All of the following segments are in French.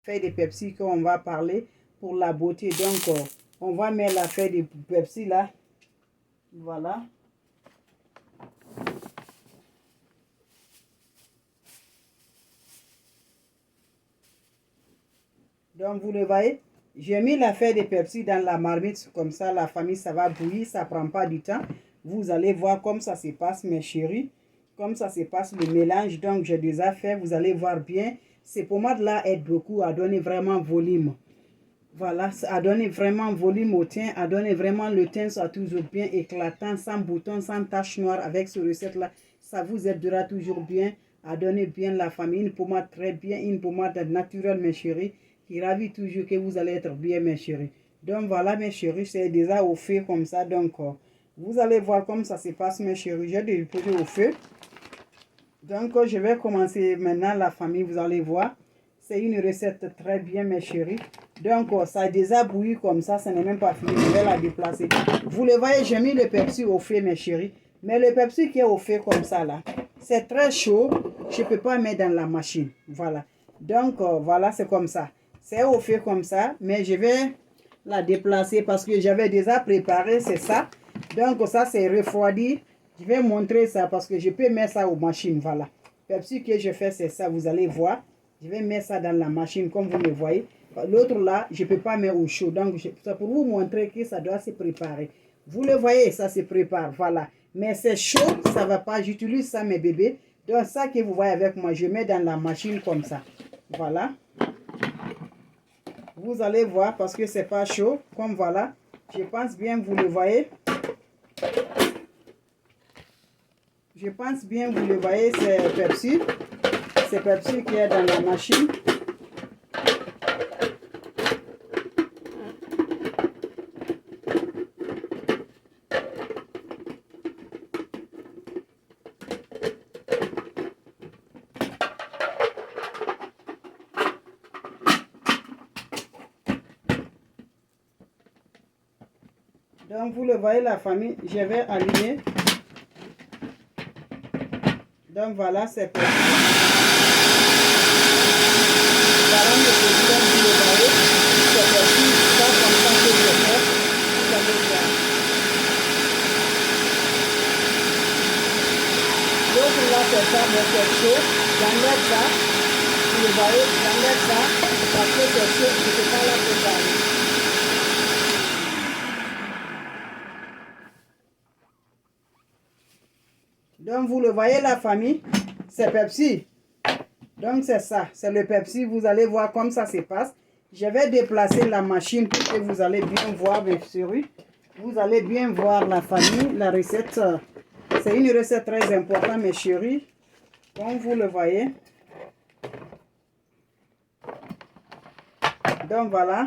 Feuille de Pepsi qu'on va parler pour la beauté. Donc, on va mettre la feuille de Pepsi là. Voilà. Donc, vous le voyez, j'ai mis la feuille de Pepsi dans la marmite. Comme ça, la famille, ça va bouillir. Ça ne prend pas du temps. Vous allez voir comme ça se passe, mes chéris. Comme ça se passe le mélange. Donc, j'ai déjà fait. Vous allez voir bien. Ces pommades-là aident beaucoup à donner vraiment volume. Voilà, à donner vraiment volume au teint, à donner vraiment le teint soit toujours bien éclatant, sans boutons, sans taches noires. Avec ce recette-là, ça vous aidera toujours bien à donner bien la famille. Une pommade très bien, une pommade naturelle, mes chéris, qui ravit toujours que vous allez être bien, mes chéris. Donc voilà, mes chéris, c'est déjà au feu comme ça. Donc, vous allez voir comme ça se passe, mes chéris. J'ai déposé au feu. Donc, je vais commencer maintenant la famille, vous allez voir. C'est une recette très bien, mes chéris. Donc, ça a déjà bouilli comme ça n'est même pas fini. Je vais la déplacer. Vous le voyez, j'ai mis le Pepsi au feu, mes chéris. Mais le Pepsi qui est au feu comme ça, là, c'est très chaud. Je ne peux pas mettre dans la machine. Voilà. Donc, voilà, c'est comme ça. C'est au feu comme ça, mais je vais la déplacer parce que j'avais déjà préparé, c'est ça. Donc, ça, c'est refroidi. Je vais montrer ça parce que je peux mettre ça aux machines. Voilà. Pepsi que je fais, c'est ça. Vous allez voir. Je vais mettre ça dans la machine comme vous le voyez. L'autre là, je ne peux pas mettre au chaud. Donc, c'est pour vous montrer que ça doit se préparer. Vous le voyez, ça se prépare. Voilà. Mais c'est chaud, ça ne va pas. J'utilise ça, mes bébés. Donc, ça que vous voyez avec moi, je mets dans la machine comme ça. Voilà. Vous allez voir parce que c'est pas chaud. Comme voilà. Je pense bien, vous le voyez. Je pense bien, vous le voyez, c'est Pepsi. C'est Pepsi qui est dans la machine. Donc, vous le voyez, la famille, je vais allumer. Donc, voilà, c'est Pepsi. Voilà le produit, vous le voyez. C'est Pepsi, ça comme ça que je fais. Vous allez voir. L'autre là, c'est ça, mais c'est chaud. J'enlève ça. Vous le voyez, j'enlève ça. Parce que c'est chaud, je ne peux pas la préparer. Donc, vous le voyez, la famille, c'est Pepsi. Donc, c'est ça, c'est le Pepsi. Vous allez voir comme ça se passe. Je vais déplacer la machine pour que vous allez bien voir, mes chéris. Vous allez bien voir la famille, la recette. C'est une recette très importante, mes chéris. Comme vous le voyez. Donc, voilà.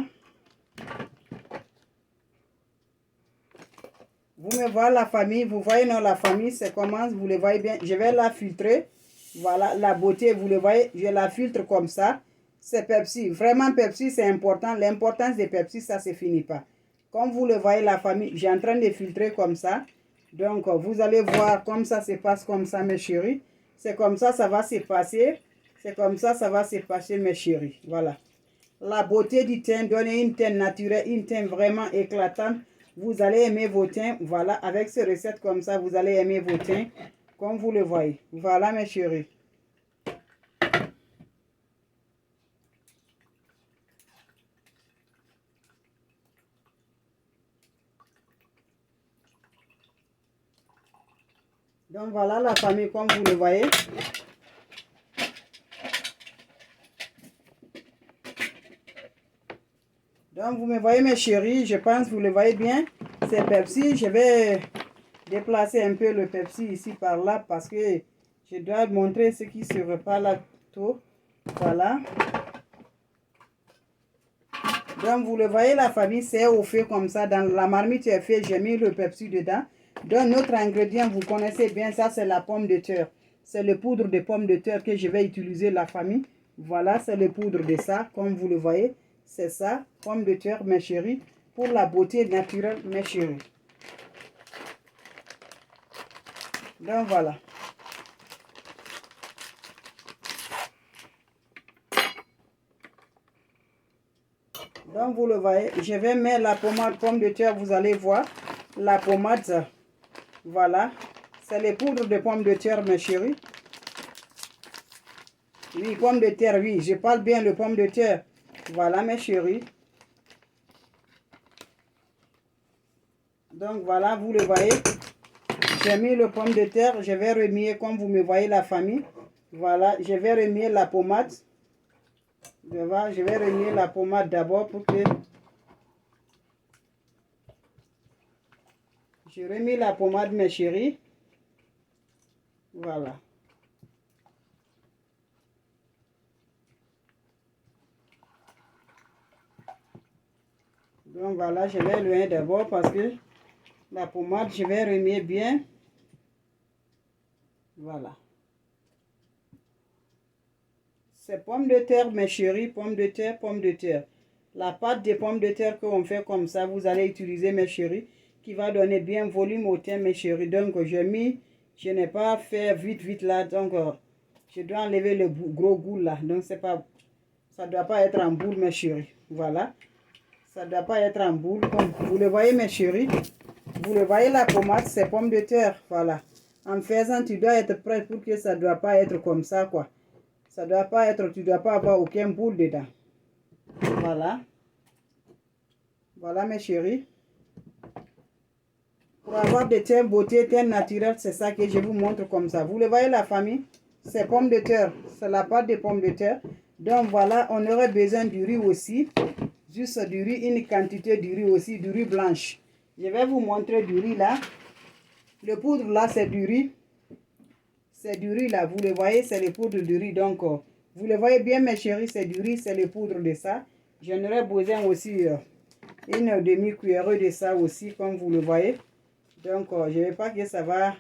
Vous me voyez la famille, vous voyez non la famille, c'est comment, vous le voyez bien. Je vais la filtrer. Voilà, la beauté, vous le voyez, je la filtre comme ça. C'est Pepsi. Vraiment, Pepsi, c'est important. L'importance de Pepsi, ça ne se finit pas. Comme vous le voyez, la famille, j'ai en train de filtrer comme ça. Donc, vous allez voir comme ça se passe comme ça, mes chéris. C'est comme ça va se passer. C'est comme ça va se passer, mes chéris. Voilà. La beauté du teint, donner une teint naturelle, une teint vraiment éclatante. Vous allez aimer vos teints. Voilà, avec ces recettes comme ça, vous allez aimer vos teints. Comme vous le voyez. Voilà, mes chéris. Donc, voilà la famille, comme vous le voyez. Donc, vous me voyez, mes chéris. Je pense que vous le voyez bien. C'est Pepsi. Je vais déplacer un peu le Pepsi ici par là parce que je dois montrer ce qui se repart là tout. Voilà. Donc, vous le voyez, la famille, c'est au feu comme ça. Dans la marmite est fait, j'ai mis le Pepsi dedans. Donc, notre ingrédient, vous connaissez bien ça, c'est la pomme de terre. C'est le poudre de pomme de terre que je vais utiliser, la famille. Voilà, c'est le poudre de ça, comme vous le voyez. C'est ça, pomme de terre, mes chéris, pour la beauté naturelle, mes chéris. Donc, voilà. Donc, vous le voyez, je vais mettre la pommade pomme de terre. Vous allez voir la pommade. Voilà. C'est les poudres de pommes de terre, mes chéris. Oui, pommes de terre, oui. Je parle bien de pommes de terre. Voilà, mes chéris. Donc, voilà, vous le voyez. J'ai mis le pomme de terre. Je vais remuer comme vous me voyez la famille. Voilà, je vais remuer la pommade. Je vais remuer la pommade d'abord pour que... Je remets la pommade, mes chéris. Voilà. Donc voilà, je vais le d'abord parce que la pommade, je vais remuer bien. Voilà. C'est pommes de terre, mes chéris, pommes de terre, pommes de terre. La pâte de pommes de terre qu'on fait comme ça, vous allez utiliser, mes chéris, qui va donner bien volume au thym, mes chéris. Donc, je n'ai pas fait vite là, donc je dois enlever le gros goût là. Donc, c'est pas, ça ne doit pas être en boule, mes chéris. Voilà. Ça ne doit pas être en boule. Comme vous le voyez, mes chéris. Vous le voyez, la pommade, c'est pommes de terre. Voilà. En faisant, tu dois être prêt pour que ça ne doit pas être comme ça, quoi. Ça doit pas être, tu ne dois pas avoir aucun boule dedans. Voilà. Voilà, mes chéris. Pour avoir de telles beautés, telles naturelles, c'est ça que je vous montre comme ça. Vous le voyez, la famille? C'est pommes de terre. C'est la pâte de pommes de terre. Donc, voilà, on aurait besoin du riz aussi. Juste du riz, une quantité du riz aussi, du riz blanche. Je vais vous montrer du riz là. Le poudre là, c'est du riz. C'est du riz là, vous le voyez, c'est le poudre du riz. Donc, vous le voyez bien, mes chéris, c'est du riz, c'est le poudre de ça. J'en aurais besoin aussi une demi-cuillère de ça aussi, comme vous le voyez. Donc, je ne vais pas que ça va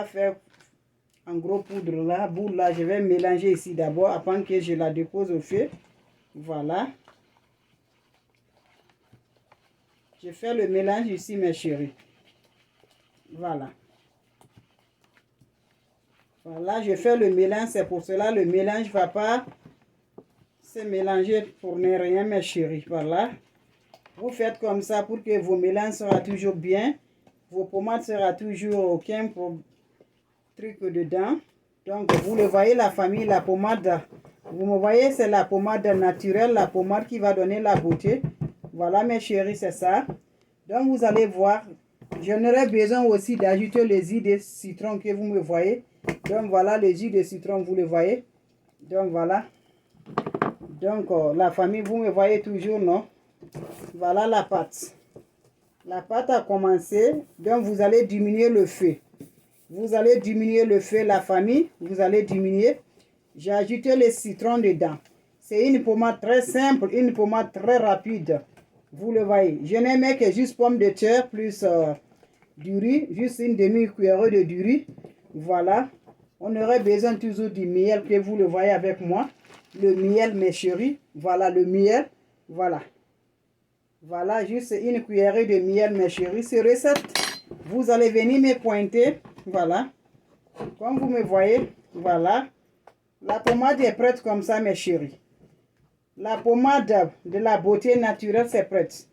faire en gros poudre là, boule là. Je vais mélanger ici d'abord, avant que je la dépose au feu. Voilà. Je fais le mélange ici, mes chéris. Voilà. Voilà, je fais le mélange, c'est pour cela le mélange ne va pas se mélanger pour ne rien, mes chéris. Voilà. Vous faites comme ça pour que vos mélanges soient toujours bien. Vos pommades seront toujours aucun truc dedans. Donc, vous le voyez, la famille, la pommade. Vous me voyez, c'est la pommade naturelle, la pommade qui va donner la beauté. Voilà, mes chéris, c'est ça. Donc, vous allez voir. J'en aurais besoin aussi d'ajouter le jus de citron que vous me voyez. Donc, voilà le jus de citron, vous le voyez. Donc, voilà. Donc, la famille, vous me voyez toujours, non? Voilà la pâte. La pâte a commencé. Donc, vous allez diminuer le feu. Vous allez diminuer le feu, la famille. Vous allez diminuer. J'ai ajouté le citron dedans. C'est une pommade très simple, une pommade très rapide. Vous le voyez. Je n'ai mis que juste pommes de terre plus du riz. Juste une demi-cuillère de du riz. Voilà. On aurait besoin toujours du miel que vous le voyez avec moi. Le miel, mes chéris. Voilà le miel. Voilà. Voilà, juste une cuillerée de miel, mes chéris. Cette recette, vous allez venir me pointer. Voilà. Comme vous me voyez, voilà. La pommade est prête comme ça, mes chéris. La pommade de la beauté naturelle, c'est prête.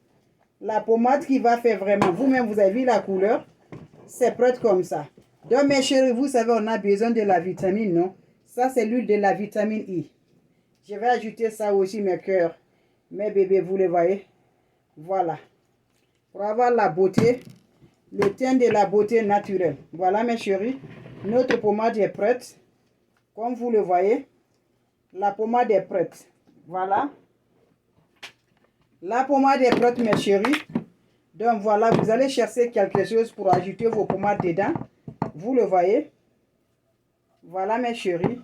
La pommade qui va faire vraiment, vous-même, vous avez vu la couleur, c'est prête comme ça. Donc, mes chéris, vous savez, on a besoin de la vitamine, non? Ça, c'est l'huile de la vitamine I. Je vais ajouter ça aussi, mes cœurs. Mes bébés, vous les voyez? Voilà. Pour avoir la beauté, le teint de la beauté naturelle. Voilà, mes chéris. Notre pommade est prête. Comme vous le voyez, la pommade est prête. Voilà. La pommade est prête, mes chéris. Donc, voilà, vous allez chercher quelque chose pour ajouter vos pommades dedans. Vous le voyez. Voilà, mes chéris.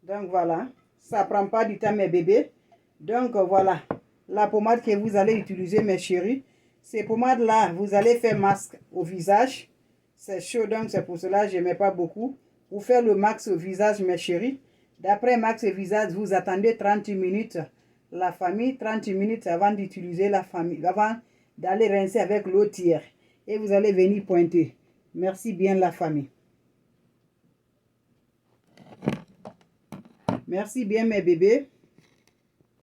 Donc, voilà. Ça ne prend pas du temps, mes bébés. Donc, voilà. La pommade que vous allez utiliser, mes chéris. Ces pommades-là, vous allez faire masque au visage. C'est chaud, donc c'est pour cela que je ne mets pas beaucoup. Pour faire le max au visage, mes chéris. D'après max au visage, vous attendez 30 minutes. La famille, 30 minutes avant d'utiliser la famille. Avant d'aller rincer avec l'eau tiers. Et vous allez venir pointer. Merci bien, la famille. Merci bien, mes bébés.